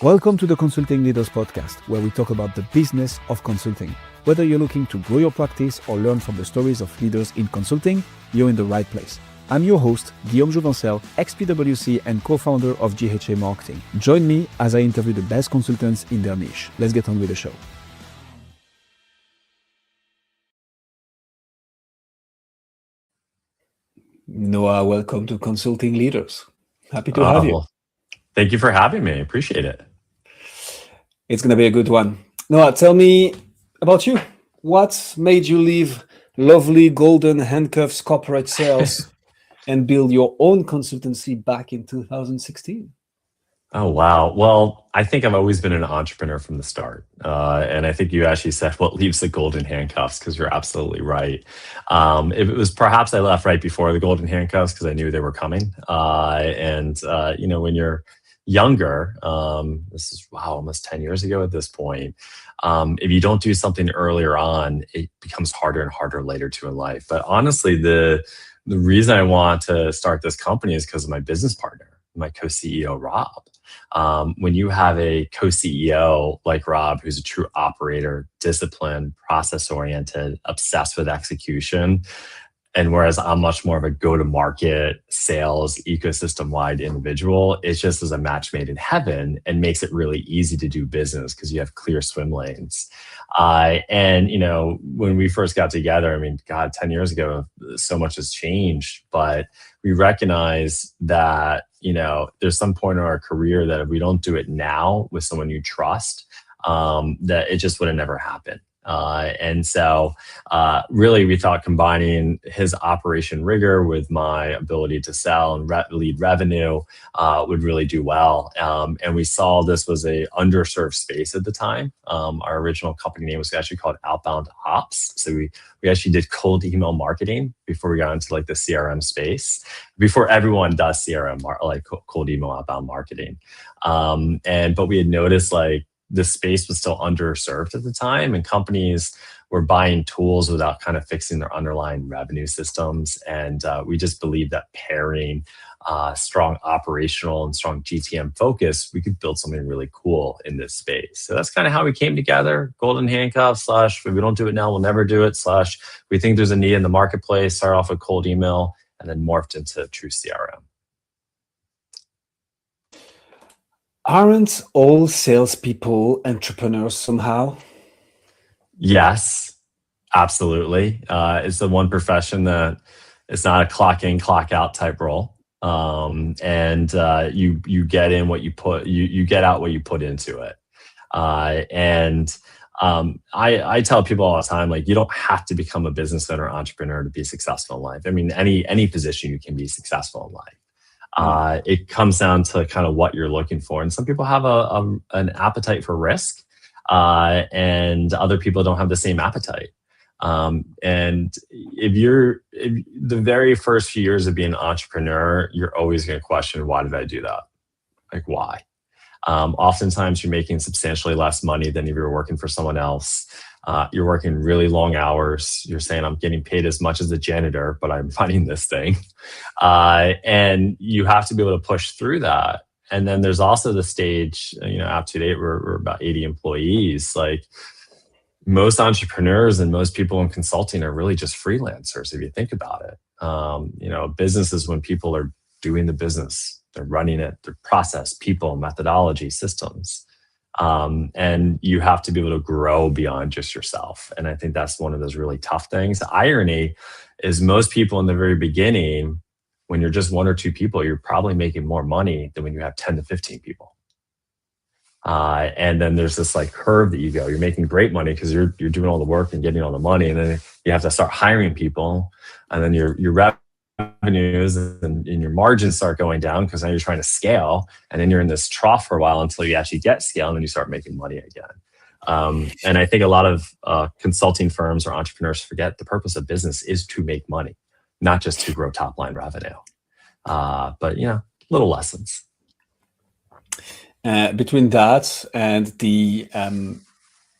Welcome to the Consulting Leaders Podcast, where we talk about the business of consulting. Whether you're looking to grow your practice or learn from the stories of leaders in consulting, you're in the right place. I'm your host, Guillaume Jouvencel, ex-PwC and co-founder of GHA Marketing. Join me as I interview the best consultants in their niche. Let's get on with the show. Noah, welcome to Consulting Leaders. Happy to have you. Well, thank you for having me. I appreciate it. It's going to be a good one. Noah, tell me about you. What made you leave lovely golden handcuffs corporate sales and build your own consultancy back in 2016? Oh, wow. Well, I think I've always been an entrepreneur from the start. And I think you actually said what leaves the golden handcuffs, because you're absolutely right. It was perhaps I left right before the golden handcuffs because I knew they were coming. When you're younger, this is, almost 10 years ago at this point, if you don't do something earlier on, it becomes harder and harder later too in life. But honestly, the reason I want to start this company is because of my business partner, my co-CEO, Rob. When you have a co-CEO like Rob, who's a true operator, disciplined, process-oriented, obsessed with execution, and whereas I'm much more of a go-to-market, sales, ecosystem-wide individual, it just is a match made in heaven and makes it really easy to do business because you have clear swim lanes. When we first got together, 10 years ago, so much has changed, but we recognize that, there's some point in our career that if we don't do it now with someone you trust, that it just would have never happened. Really, we thought combining his operation rigor with my ability to sell and lead revenue would really do well. And we saw this was a underserved space at the time. Our original company name was actually called Outbound Ops. So we actually did cold email marketing before we got into like the CRM space, before everyone does CRM, like cold email outbound marketing. But we had noticed the space was still underserved at the time, and companies were buying tools without kind of fixing their underlying revenue systems. And we just believed that pairing strong operational and strong GTM focus, we could build something really cool in this space. So that's kind of how we came together. Golden handcuffs / if we don't do it now, we'll never do it / we think there's a need in the marketplace. Start off with cold email and then morphed into true CRM. Aren't all salespeople entrepreneurs somehow? Yes, absolutely. It's the one profession that it's not a clock in, clock out type role. You get in what you put, you get out what you put into it. I tell people all the time, you don't have to become a business owner or entrepreneur to be successful in life. Any position you can be successful in life. It comes down to kind of what you're looking for. And some people have an appetite for risk, and other people don't have the same appetite. And if the very first few years of being an entrepreneur, you're always going to question, why did I do that? Why? Oftentimes you're making substantially less money than if you were working for someone else. You're working really long hours. You're saying, I'm getting paid as much as a janitor, but I'm running this thing. And you have to be able to push through that. And then there's also the stage, up to date, we're about 80 employees. Most entrepreneurs and most people in consulting are really just freelancers, if you think about it. Business is when people are doing the business. They're running it, their process, people, methodology, systems. And you have to be able to grow beyond just yourself. And I think that's one of those really tough things. The irony is most people in the very beginning, when you're just one or two people, you're probably making more money than when you have 10 to 15 people. And then there's this curve that you go. You're making great money because you're doing all the work and getting all the money. And then you have to start hiring people. And then your revenues and your margins start going down because now you're trying to scale, and then you're in this trough for a while until you actually get scale, and then you start making money again. And I think a lot of consulting firms or entrepreneurs forget the purpose of business is to make money, not just to grow top line revenue. But little lessons. Between that and the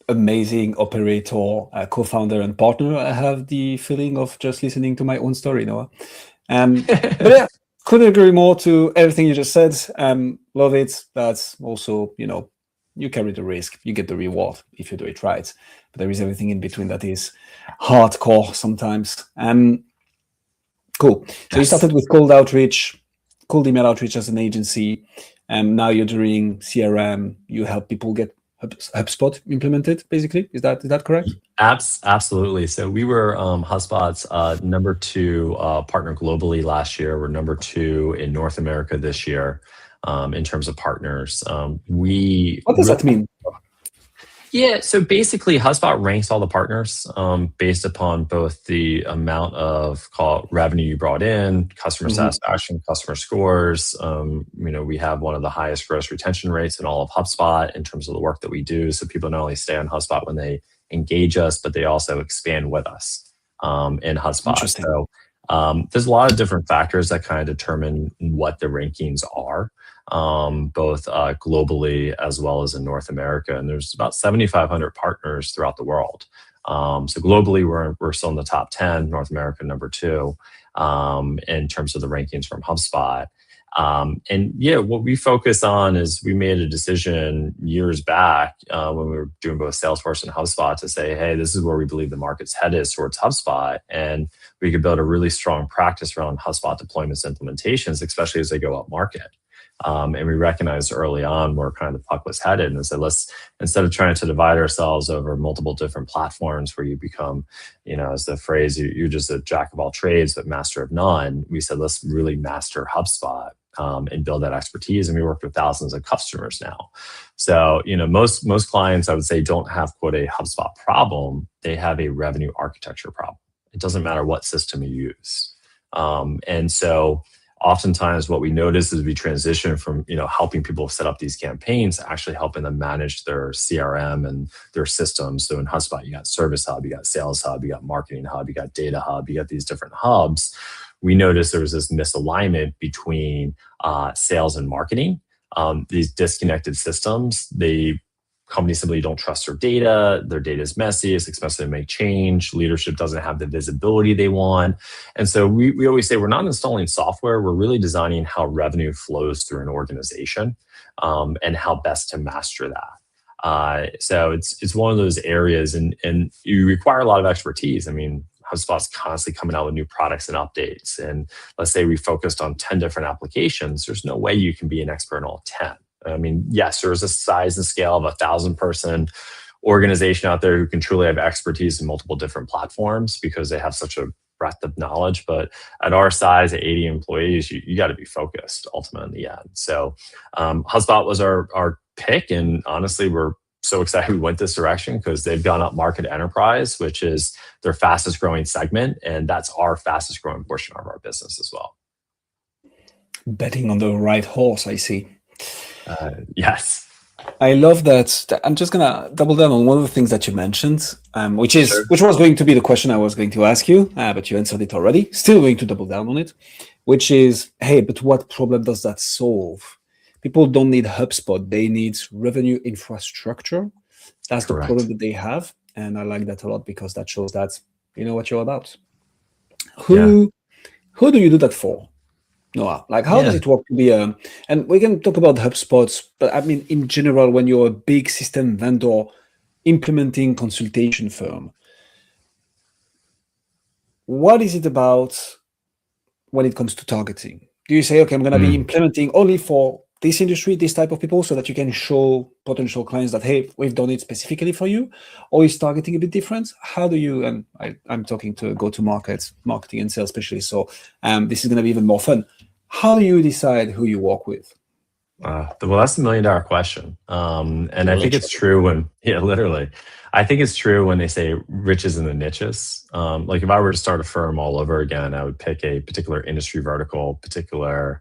amazing operator, co-founder and partner, I have the feeling of just listening to my own story, Noah. But yeah, Couldn't agree more to everything you just said. Love it. That's also, you carry the risk, you get the reward if you do it right. But there is everything in between that is hardcore sometimes. Cool. So you started with cold email outreach as an agency, and now you're doing CRM. You help people get HubSpot implemented, basically. Is that correct? Absolutely. So we were HubSpot's number 2 partner globally last year. We're number 2 in North America this year in terms of partners. What does that mean? Yeah, so basically HubSpot ranks all the partners based upon both the amount of revenue you brought in, customer satisfaction, customer scores. We have one of the highest gross retention rates in all of HubSpot in terms of the work that we do. So people not only stay on HubSpot when they engage us, but they also expand with us in HubSpot. So there's a lot of different factors that kind of determine what the rankings are. Both globally as well as in North America. And there's about 7,500 partners throughout the world. So globally, we're still in the top 10, North America number 2 in terms of the rankings from HubSpot. And yeah, what we focus on is we made a decision years back when we were doing both Salesforce and HubSpot to say, hey, this is where we believe the market's headed towards HubSpot. And we could build a really strong practice around HubSpot deployments and implementations, especially as they go up market. And we recognized early on where kind of the puck was headed, and said, let's, instead of trying to divide ourselves over multiple different platforms where you become, as the phrase, you're just a jack of all trades but master of none. We said, let's really master HubSpot and build that expertise. And we work with thousands of customers now. So most clients, I would say, don't have quote a HubSpot problem. They have a revenue architecture problem. It doesn't matter what system you use. And so oftentimes what we notice is we transition from, helping people set up these campaigns to actually helping them manage their CRM and their systems. So in HubSpot, you got Service Hub, you got Sales Hub, you got Marketing Hub, you got Data Hub, you got these different hubs. We noticed there was this misalignment between sales and marketing. These disconnected systems, companies simply don't trust their data is messy, it's expensive to make change, leadership doesn't have the visibility they want. And so we always say we're not installing software, we're really designing how revenue flows through an organization and how best to master that. So it's one of those areas, and you require a lot of expertise. I mean, HubSpot's constantly coming out with new products and updates. And let's say we focused on 10 different applications, there's no way you can be an expert in all 10. I mean, yes, there's a size and scale of 1,000-person organization out there who can truly have expertise in multiple different platforms because they have such a breadth of knowledge. But at our size, at 80 employees, you got to be focused ultimately in the end. So HubSpot was our pick. And honestly, we're so excited we went this direction because they've gone up market enterprise, which is their fastest growing segment. And that's our fastest growing portion of our business as well. Betting on the right horse, I see. Yes. I love that. I'm just going to double down on one of the things that you mentioned, which was going to be the question I was going to ask you, but you answered it already. Still going to double down on it, which is, hey, but what problem does that solve? People don't need HubSpot. They need revenue infrastructure. That's Correct. The problem that they have. And I like that a lot because that shows that you know what you're about. Who do you do that for? Noah, like how does it work to be and we can talk about HubSpots, but I mean, in general, when you're a big system vendor implementing consultation firm, what is it about when it comes to targeting? Do you say, okay, I'm going to be implementing only for this industry, this type of people, so that you can show potential clients that, hey, we've done it specifically for you? Or is targeting a bit different? How do you, and I'm talking to go-to-market, marketing and sales specialists, so this is going to be even more fun. How do you decide who you work with? Well, that's $1 million question. And I think it's true literally. I think it's true when they say riches in the niches. Like if I were to start a firm all over again, I would pick a particular industry vertical, particular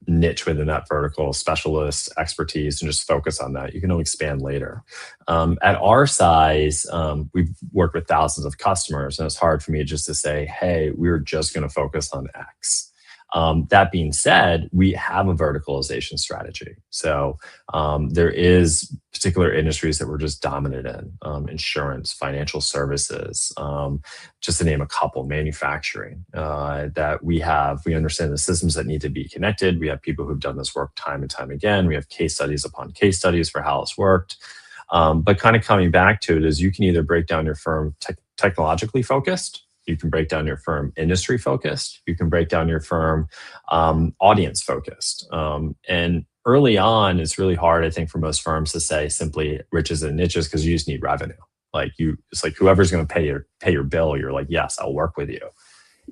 niche within that vertical, specialist expertise, and just focus on that. You can only expand later. At our size, we've worked with thousands of customers, and it's hard for me just to say, hey, we're just going to focus on X. That being said, we have a verticalization strategy. So there is particular industries that we're just dominant in, insurance, financial services, just to name a couple, manufacturing, that we understand the systems that need to be connected. We have people who've done this work time and time again. We have case studies upon case studies for how it's worked. But kind of coming back to it is you can either break down your firm technologically focused, you can break down your firm industry focused, you can break down your firm audience focused. And early on, it's really hard, I think, for most firms to say simply riches and niches because you just need revenue. It's like whoever's going to pay your bill, you're like, yes, I'll work with you.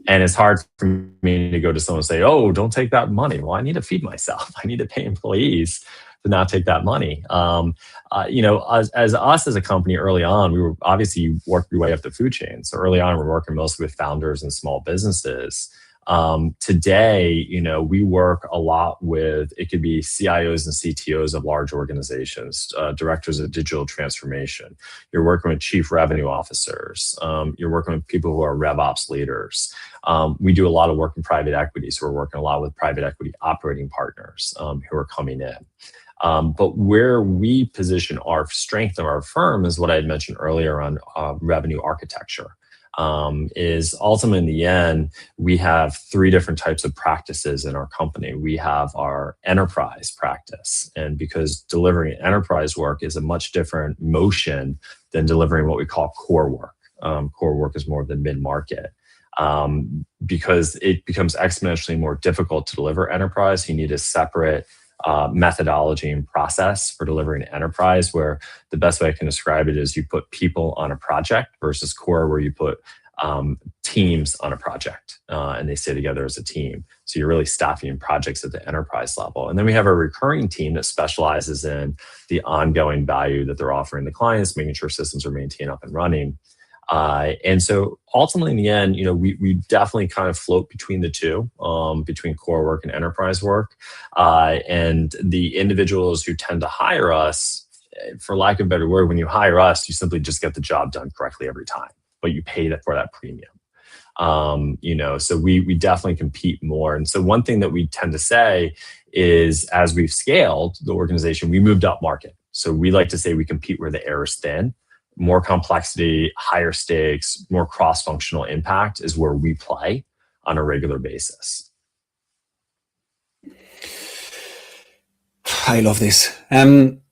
And it's hard for me to go to someone and say, oh, don't take that money. Well, I need to feed myself. I need to pay employees to not take that money. As us as a company early on, we were obviously worked your way up the food chain. So early on, we're working mostly with founders and small businesses. Today, we work a lot with, it could be CIOs and CTOs of large organizations, directors of digital transformation. You're working with chief revenue officers. You're working with people who are RevOps leaders. We do a lot of work in private equity. So we're working a lot with private equity operating partners who are coming in. But where we position our strength of our firm is what I had mentioned earlier on revenue architecture. Is ultimately in the end, we have three different types of practices in our company. We have our enterprise practice. And because delivering enterprise work is a much different motion than delivering what we call core work. Core work is more of the mid-market. Because it becomes exponentially more difficult to deliver enterprise, you need a separate methodology and process for delivering enterprise, where the best way I can describe it is you put people on a project versus core, where you put teams on a project and they stay together as a team. So you're really staffing projects at the enterprise level. And then we have a recurring team that specializes in the ongoing value that they're offering the clients, making sure systems are maintained up and running. And so ultimately in the end, we definitely kind of float between the two, between core work and enterprise work. And the individuals who tend to hire us, for lack of a better word, when you hire us, you simply just get the job done correctly every time, but you pay for that premium. So we definitely compete more. And so one thing that we tend to say is, as we've scaled the organization, we moved up market. So we like to say we compete where the air is thin. More complexity, higher stakes, more cross-functional impact is where we play on a regular basis. I love this. When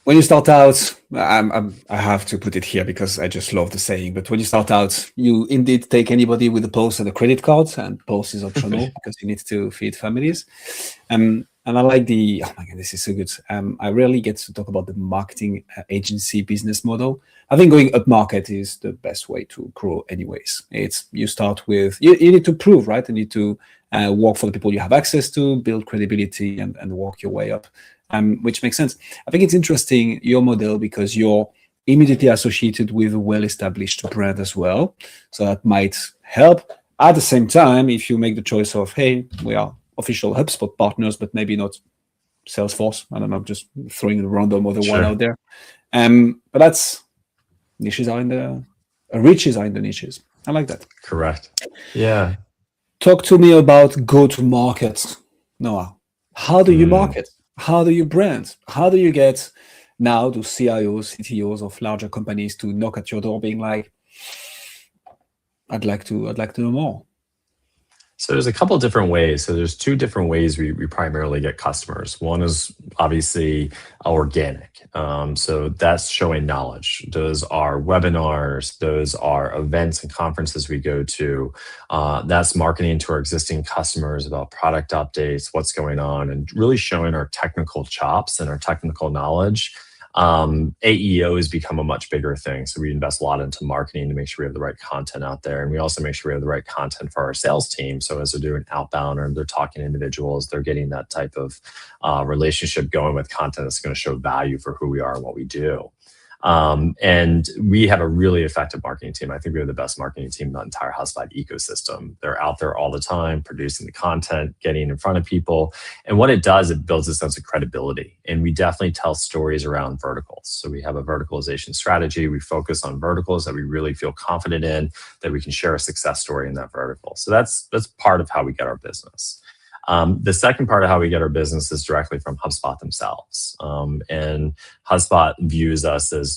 you start out, I have to put it here because I just love the saying, but when you start out, you indeed take anybody with a pulse and a credit card, and pulse is optional because you need to feed families. And I like oh my God, this is so good. I rarely get to talk about the marketing agency business model. I think going up market is the best way to grow anyways. You start with, you need to prove, right? You need to work for the people you have access to, build credibility and work your way up, which makes sense. I think it's interesting, your model, because you're immediately associated with a well-established brand as well. So that might help. At the same time, if you make the choice of, hey, we are official HubSpot partners, but maybe not Salesforce. I don't know, just throwing a random other one out there. But that's riches are in the niches. I like that. Correct. Yeah. Talk to me about go-to-market, Noah. How do you market? How do you brand? How do you get now to CIOs, CTOs of larger companies to knock at your door being like, I'd like to know more? So there's a couple of different ways. So there's two different ways we primarily get customers. One is obviously organic. So that's showing knowledge. Those are webinars. Those are events and conferences we go to. That's marketing to our existing customers about product updates, what's going on, and really showing our technical chops and our technical knowledge. AEO has become a much bigger thing. So we invest a lot into marketing to make sure we have the right content out there. And we also make sure we have the right content for our sales team. So as they're doing outbound or they're talking to individuals, they're getting that type of relationship going with content that's going to show value for who we are and what we do. And we have a really effective marketing team. I think we have the best marketing team in the entire HubSpot ecosystem. They're out there all the time, producing the content, getting in front of people. And what it does, it builds a sense of credibility. And we definitely tell stories around verticals. So we have a verticalization strategy. We focus on verticals that we really feel confident in, that we can share a success story in that vertical. So that's part of how we get our business. The second part of how we get our business is directly from HubSpot themselves. And HubSpot views us as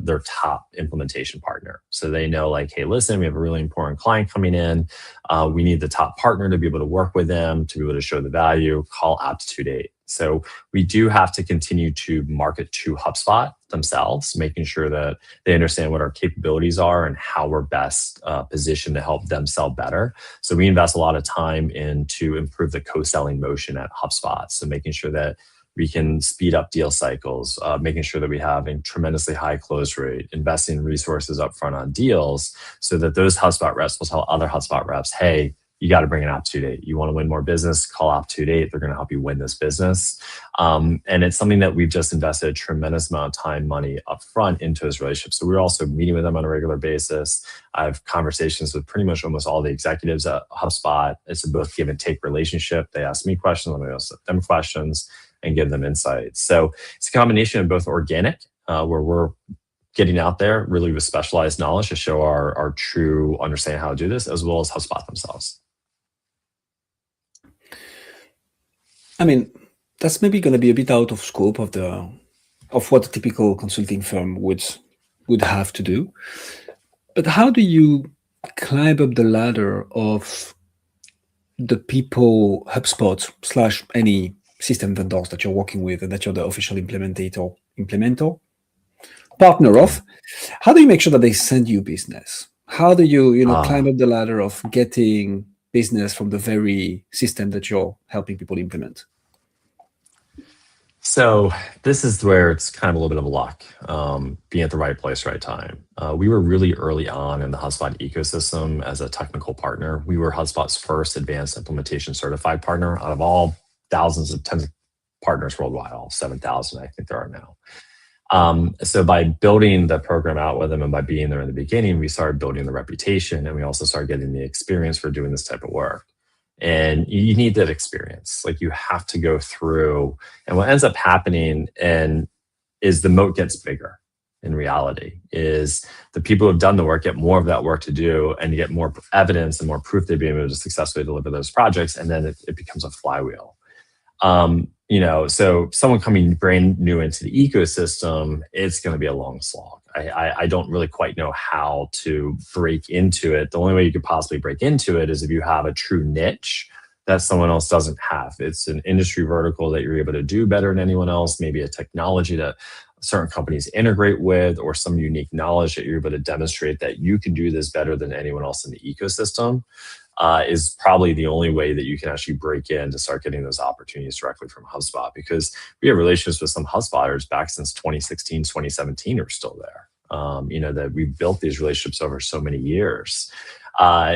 their top implementation partner. So they know like, hey, listen, we have a really important client coming in. We need the top partner to be able to work with them, to be able to show the value, call Aptitude 8. So we do have to continue to market to HubSpot themselves, making sure that they understand what our capabilities are and how we're best positioned to help them sell better. So we invest a lot of time into improve the co-selling motion at HubSpot. So making sure that we can speed up deal cycles, making sure that we have a tremendously high close rate, investing resources upfront on deals so that those HubSpot reps will tell other HubSpot reps, hey, you got to bring an Aptitude 8. You want to win more business, call Aptitude 8. They're going to help you win this business. And it's something that we've just invested a tremendous amount of time, money upfront into those relationships. So we're also meeting with them on a regular basis. I have conversations with pretty much almost all the executives at HubSpot. It's a both give and take relationship. They ask me questions, I ask them questions and give them insights. So it's a combination of both organic, where we're getting out there really with specialized knowledge to show our true understanding how to do this, as well as HubSpot themselves. I mean, that's maybe going to be a bit out of scope of what a typical consulting firm would have to do. But how do you climb up the ladder of the people, HubSpot / any system vendors that you're working with and that you're the official implementer, partner of? How do you make sure that they send you business? How do you climb up the ladder of getting business from the very system that you're helping people implement? So this is where it's kind of a little bit of luck, being at the right place, right time. We were really early on in the HubSpot ecosystem as a technical partner. We were HubSpot's first advanced implementation certified partner out of all thousands of tens of partners worldwide, all 7,000 I think there are now. So by building the program out with them and by being there in the beginning, we started building the reputation, and we also started getting the experience for doing this type of work. And you need that experience. Like you have to go through, and what ends up happening is the moat gets bigger. In reality, is the people who have done the work get more of that work to do, and you get more evidence and more proof they've been able to successfully deliver those projects, and then it becomes a flywheel. So someone coming brand new into the ecosystem, it's going to be a long slog. I don't really quite know how to break into it. The only way you could possibly break into it is if you have a true niche that someone else doesn't have. It's an industry vertical that you're able to do better than anyone else, maybe a technology that certain companies integrate with, or some unique knowledge that you're able to demonstrate that you can do this better than anyone else in the ecosystem. Is probably the only way that you can actually break in to start getting those opportunities directly from HubSpot, because we have relationships with some HubSpotters back since 2016, 2017 are still there. That we've built these relationships over so many years.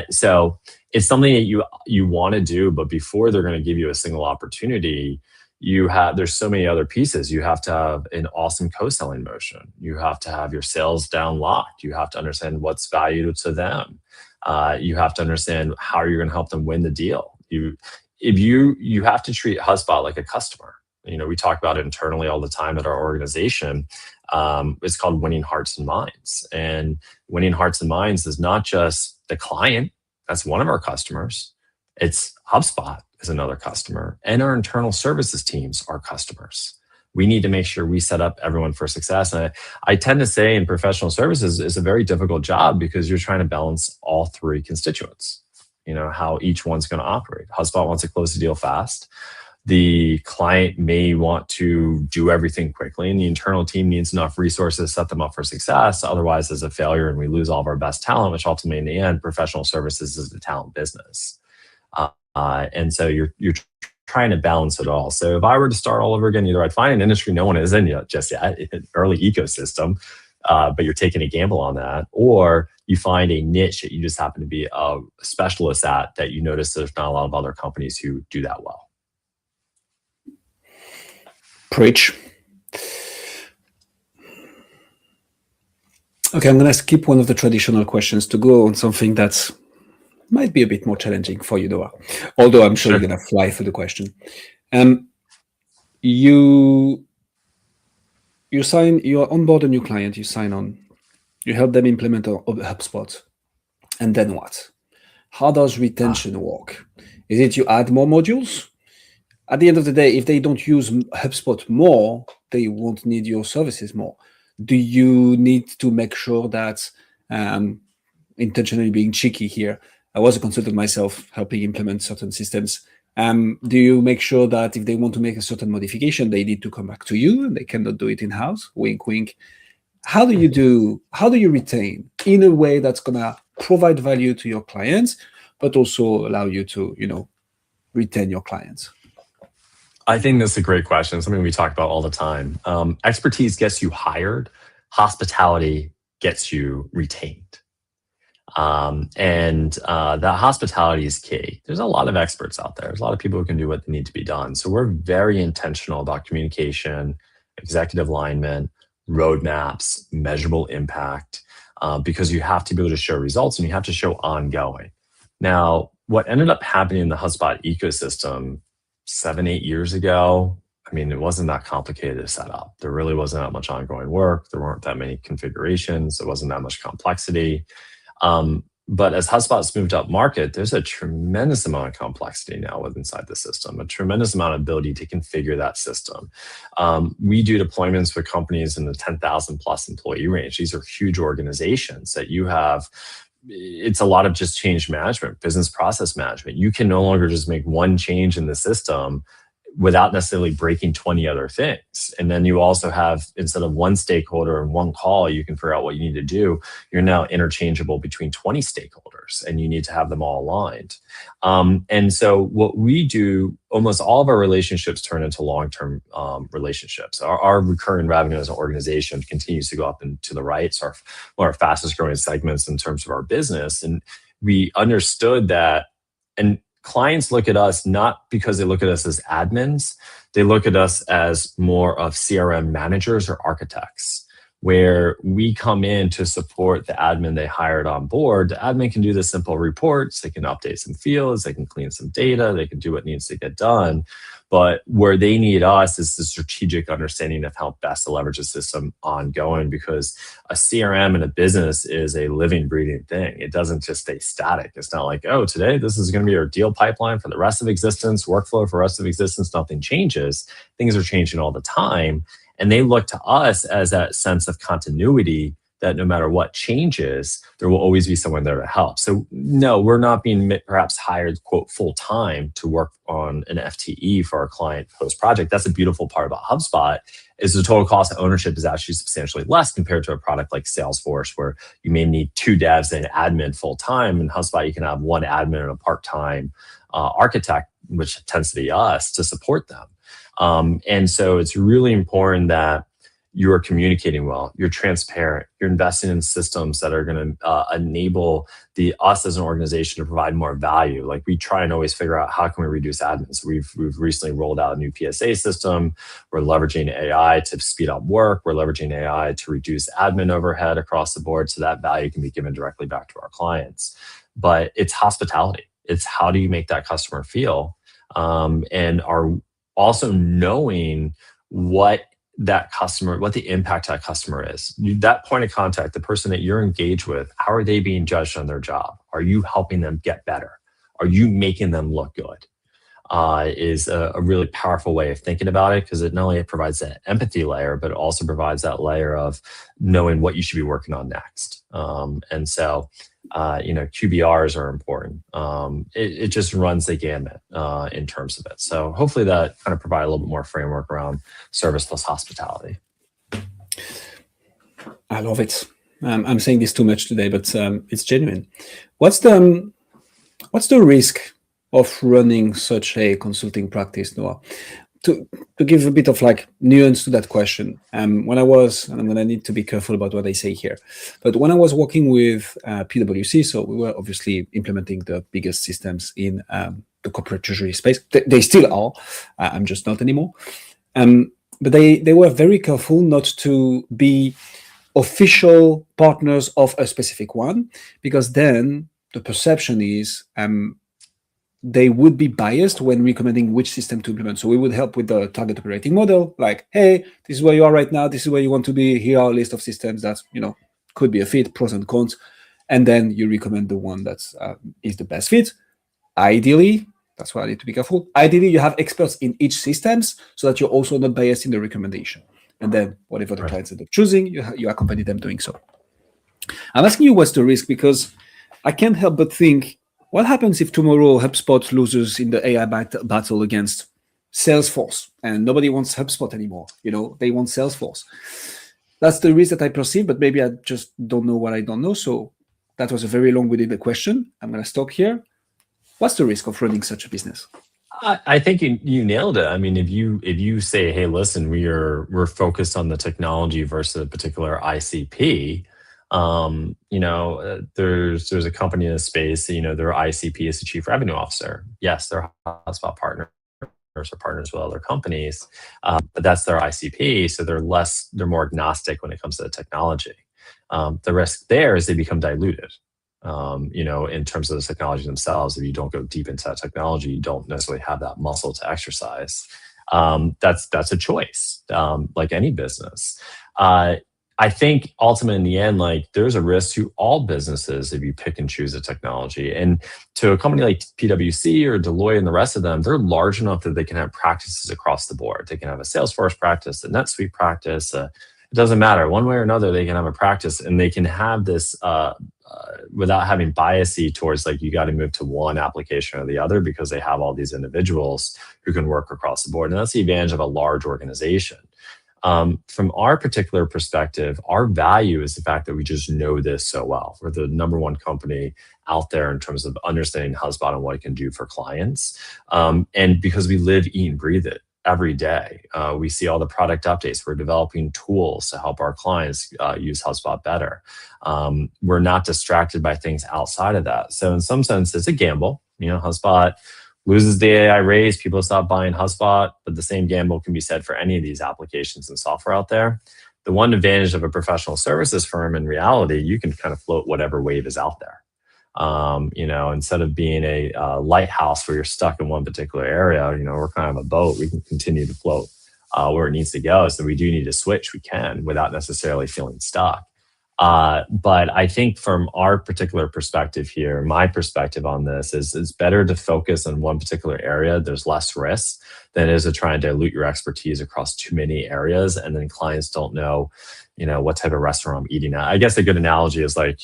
So it's something that you want to do, but before they're going to give you a single opportunity, there's so many other pieces. You have to have an awesome co-selling motion. You have to have your sales down locked. You have to understand what's valuable to them. You have to understand how you're going to help them win the deal. You have to treat HubSpot like a customer. We talk about it internally all the time at our organization. It's called winning hearts and minds. And winning hearts and minds is not just the client. That's one of our customers. It's HubSpot is another customer, and our internal services teams are customers. We need to make sure we set up everyone for success. And I tend to say in professional services is a very difficult job because you're trying to balance all three constituents, how each one's going to operate. HubSpot wants to close the deal fast. The client may want to do everything quickly, and the internal team needs enough resources to set them up for success. Otherwise, there's a failure and we lose all of our best talent, which ultimately in the end, professional services is the talent business. And so you're trying to balance it all. So if I were to start all over again, either I'd find an industry no one is in yet, just yet, an early ecosystem, but you're taking a gamble on that, or you find a niche that you just happen to be a specialist at that you notice there's not a lot of other companies who do that well. Preach. Okay, I'm going to skip one of the traditional questions to go on something that's might be a bit more challenging for you, Noah. Although I'm sure you're going to fly through the question. You onboard a new client, you sign on, you help them implement a HubSpot, and then what? How does retention work? Is it you add more modules? at the end of the day, if they don't use HubSpot more, they won't need your services more. Do you need to make sure that, intentionally being cheeky here, I was a consultant myself helping implement certain systems. Do you make sure that if they want to make a certain modification, they need to come back to you and they cannot do it in-house? Wink, wink. How do you retain in a way that's gonna provide value to your clients, but also allow you to, retain your clients? I think that's a great question. Something we talk about all the time. Expertise gets you hired. Hospitality gets you retained. And that hospitality is key. There's a lot of experts out there. There's a lot of people who can do what need to be done. So we're very intentional about communication, executive alignment, roadmaps, measurable impact, because you have to be able to show results and you have to show ongoing. Now, what ended up happening in the HubSpot ecosystem 7-8 years ago, I mean, it wasn't that complicated to set up. There really wasn't that much ongoing work. There weren't that many configurations. There wasn't that much complexity. But as HubSpot's moved up market, there's a tremendous amount of complexity now inside the system, a tremendous amount of ability to configure that system. We do deployments with companies in the 10,000 plus employee range. These are huge organizations that you have. It's a lot of just change management, business process management. You can no longer just make one change in the system without necessarily breaking 20 other things. And then you also have, instead of one stakeholder and one call, you can figure out what you need to do. You're now interchangeable between 20 stakeholders and you need to have them all aligned. And so what we do, almost all of our relationships turn into long-term relationships. Our recurring revenue as an organization continues to go up and to the right. It's one of our fastest growing segments in terms of our business. And we understood that, and clients look at us not because they look at us as admins, they look at us as more of CRM managers or architects, where we come in to support the admin they hired on board. The admin can do the simple reports, they can update some fields, they can clean some data, they can do what needs to get done. But where they need us is the strategic understanding of how best to leverage the system ongoing, because a CRM in a business is a living, breathing thing. It doesn't just stay static. It's not like, oh, today this is going to be our deal pipeline for the rest of existence, workflow for the rest of existence. Nothing changes. Things are changing all the time. And they look to us as that sense of continuity, that no matter what changes, there will always be someone there to help. So no, we're not being perhaps hired, quote, full time to work on an FTE for our client post-project. That's a beautiful part about HubSpot, is the total cost of ownership is actually substantially less compared to a product like Salesforce, where you may need 2 devs and an admin full time. In HubSpot, you can have 1 admin and a part-time architect, which tends to be us, to support them. And so it's really important that you are communicating well, you're transparent, you're investing in systems that are going to enable us as an organization to provide more value. Like, we try and always figure out, how can we reduce admins? We've recently rolled out a new PSA system. We're leveraging AI to speed up work. We're leveraging AI to reduce admin overhead across the board, so that value can be given directly back to our clients. But it's hospitality. It's how do you make that customer feel, and are also knowing what the impact that customer is. That point of contact, the person that you're engaged with, how are they being judged on their job? Are you helping them get better? Are you making them look good? Is a really powerful way of thinking about it, because it not only provides that empathy layer, but it also provides that layer of knowing what you should be working on next. And so, QBRs are important. It just runs the gamut in terms of it. So hopefully that kind of provide a little bit more framework around service plus hospitality. I love it. I'm saying this too much today, but it's genuine. What's the risk of running such a consulting practice, Noah? To give a bit of nuance to that question, when I was, and I'm going to need to be careful about what I say here, but when I was working with PwC, so we were obviously implementing the biggest systems in the corporate treasury space. They still are. I'm just not anymore. But they were very careful not to be official partners of a specific one, because then the perception is they would be biased when recommending which system to implement. So we would help with the target operating model, like, hey, this is where you are right now, this is where you want to be, here are a list of systems that could be a fit, pros and cons, and then you recommend the one that is the best fit. Ideally, That's why I need to be careful. Ideally, you have experts in each systems so that you're also not biased in the recommendation. And then whatever the clients end up choosing, you accompany them doing so. I'm asking you what's the risk because I can't help but think, what happens if tomorrow HubSpot loses in the AI battle against Salesforce and nobody wants HubSpot anymore? They want Salesforce. That's the risk that I perceive, but maybe I just don't know what I don't know. So that was a very long-winded question. I'm going to stop here. What's the risk of running such a business? I think you nailed it. I mean, if you say, hey, listen, we're focused on the technology versus a particular ICP. There's a company in the space, their ICP is the chief revenue officer. Yes, they're HubSpot partners or partners with other companies, but that's their ICP. So they're more agnostic when it comes to the technology. The risk there is they become diluted. In terms of the technology themselves, if you don't go deep into that technology, you don't necessarily have that muscle to exercise. That's a choice, like any business. I think ultimately in the end, like there's a risk to all businesses if you pick and choose a technology. And to a company like PwC or Deloitte and the rest of them, they're large enough that they can have practices across the board. They can have a Salesforce practice, a NetSuite practice. It doesn't matter. One way or another, they can have a practice and they can have this without having biasy towards like you got to move to one application or the other because they have all these individuals who can work across the board. And that's the advantage of a large organization. From our particular perspective, our value is the fact that we just know this so well. We're the number one company out there in terms of understanding HubSpot and what it can do for clients. And because we live, eat, and breathe it every day, we see all the product updates. We're developing tools to help our clients use HubSpot better. We're not distracted by things outside of that. So in some sense, it's a gamble. HubSpot loses the AI race, people stop buying HubSpot, but the same gamble can be said for any of these applications and software out there. The one advantage of a professional services firm in reality, you can kind of float whatever wave is out there. Instead of being a lighthouse where you're stuck in one particular area, we're kind of a boat. We can continue to float where it needs to go. So we do need to switch. We can without necessarily feeling stuck. But I think from our particular perspective here, my perspective on this is it's better to focus on one particular area. There's less risk than it is to try and dilute your expertise across too many areas. And then clients don't know, what type of restaurant I'm eating at. I guess a good analogy is like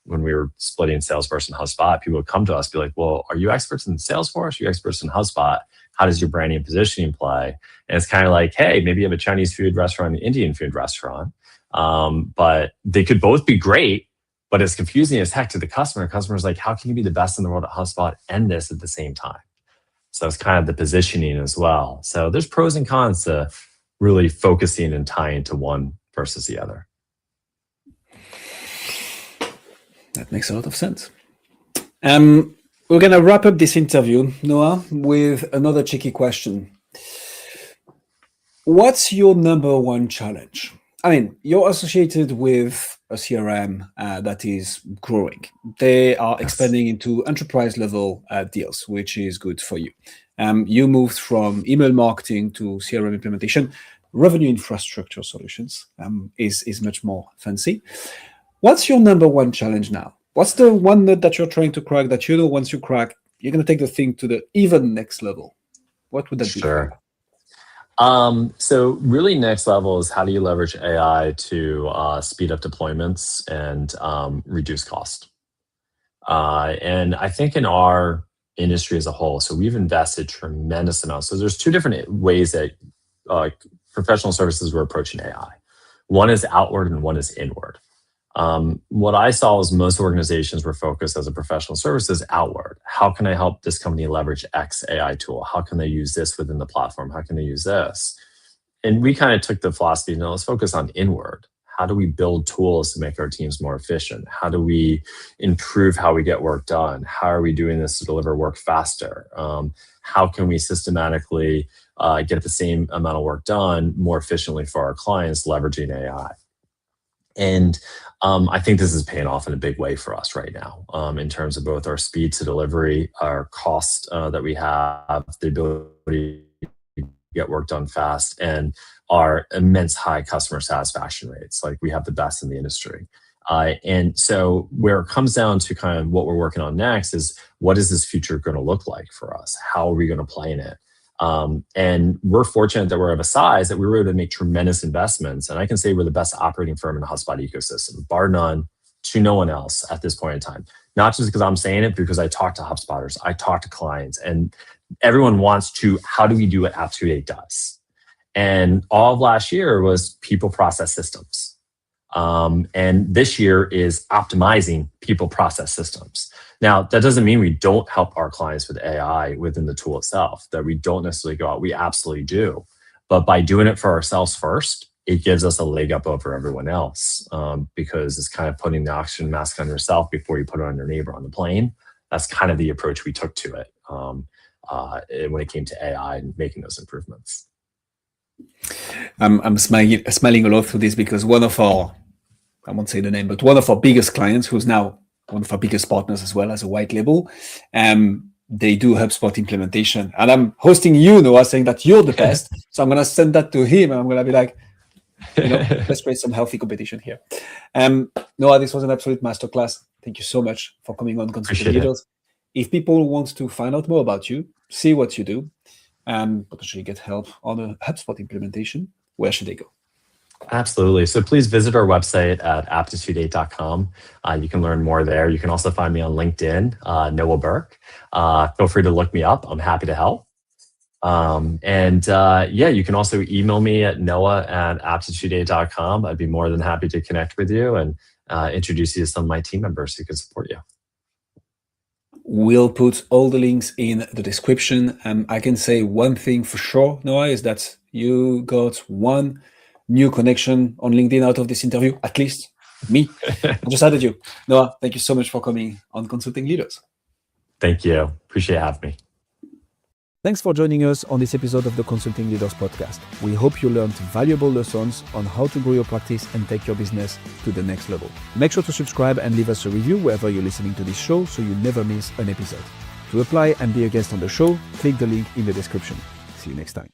when we were splitting Salesforce and HubSpot, people would come to us, be like, well, are you experts in Salesforce? Are you experts in HubSpot? How does your branding and positioning play? And it's kind of like, hey, maybe you have a Chinese food restaurant, an Indian food restaurant. But they could both be great, but it's confusing as heck to the customer. The customer's like, how can you be the best in the world at HubSpot and this at the same time? So it's kind of the positioning as well. So there's pros and cons to really focusing and tying to one versus the other. That makes a lot of sense. We're going to wrap up this interview, Noah, with another tricky question. What's your number one challenge? I mean, you're associated with a CRM that is growing. They are expanding into enterprise level deals, which is good for you. You moved from email marketing to CRM implementation. Revenue infrastructure solutions is much more fancy. What's your number one challenge now? What's the one nut that you're trying to crack that once you crack, you're going to take the thing to the even next level? What would that be? Sure. So really next level is how do you leverage AI to speed up deployments and reduce cost? And I think in our industry as a whole, so we've invested tremendous amounts. So there's two different ways that professional services were approaching AI. One is outward and one is inward. What I saw is most organizations were focused as a professional services outward. How can I help this company leverage X AI tool? How can they use this within the platform? How can they use this? And we kind of took the philosophy, no, let's focus on inward. How do we build tools to make our teams more efficient? How do we improve how we get work done? How are we doing this to deliver work faster? How can we systematically get the same amount of work done more efficiently for our clients leveraging AI? And I think this is paying off in a big way for us right now in terms of both our speed to delivery, our cost that we have, the ability to get work done fast, and our immense high customer satisfaction rates. Like we have the best in the industry. And so where it comes down to kind of what we're working on next is, what is this future going to look like for us? How are we going to play in it? And we're fortunate that we're of a size that we were able to make tremendous investments. And I can say we're the best operating firm in the HubSpot ecosystem, bar none, to no one else at this point in time. Not just because I'm saying it, because I talk to HubSpotters, I talk to clients, and everyone wants to, how do we do what Aptitude 8 does? And all of last year was people, process, systems. And this year is optimizing people, process, systems. Now, that doesn't mean we don't help our clients with AI within the tool itself, that we don't necessarily go out. We absolutely do. But by doing it for ourselves first, it gives us a leg up over everyone else, because it's kind of putting the oxygen mask on yourself before you put it on your neighbor on the plane. That's kind of the approach we took to it when it came to AI and making those improvements. I'm smiling a lot through this, because one of our, I won't say the name, but one of our biggest clients, who's now one of our biggest partners as well as a white label, they do HubSpot implementation. And I'm hosting you, Noah, saying that you're the best. So I'm going to send that to him, and I'm going to be like, let's create some healthy competition here. Noah, this was an absolute masterclass. Thank you so much for coming on Consulting Leaders. If people want to find out more about you, see what you do, and potentially get help on a HubSpot implementation, where should they go? Absolutely. So please visit our website at aptitude8.com. You can learn more there. You can also find me on LinkedIn, Noah Berk. Feel free to look me up. I'm happy to help. You can also email me at noah@aptitude8.com. I'd be more than happy to connect with you and introduce you to some of my team members who can support you. We'll put all the links in the description. I can say one thing for sure, Noah, is that you got one new connection on LinkedIn out of this interview, at least me. I just added you. Noah, thank you so much for coming on Consulting Leaders. Thank you. Appreciate having me. Thanks for joining us on this episode of the Consulting Leaders podcast. We hope you learned valuable lessons on how to grow your practice and take your business to the next level. Make sure to subscribe and leave us a review wherever you're listening to this show so you never miss an episode. To apply and be a guest on the show, click the link in the description. See you next time.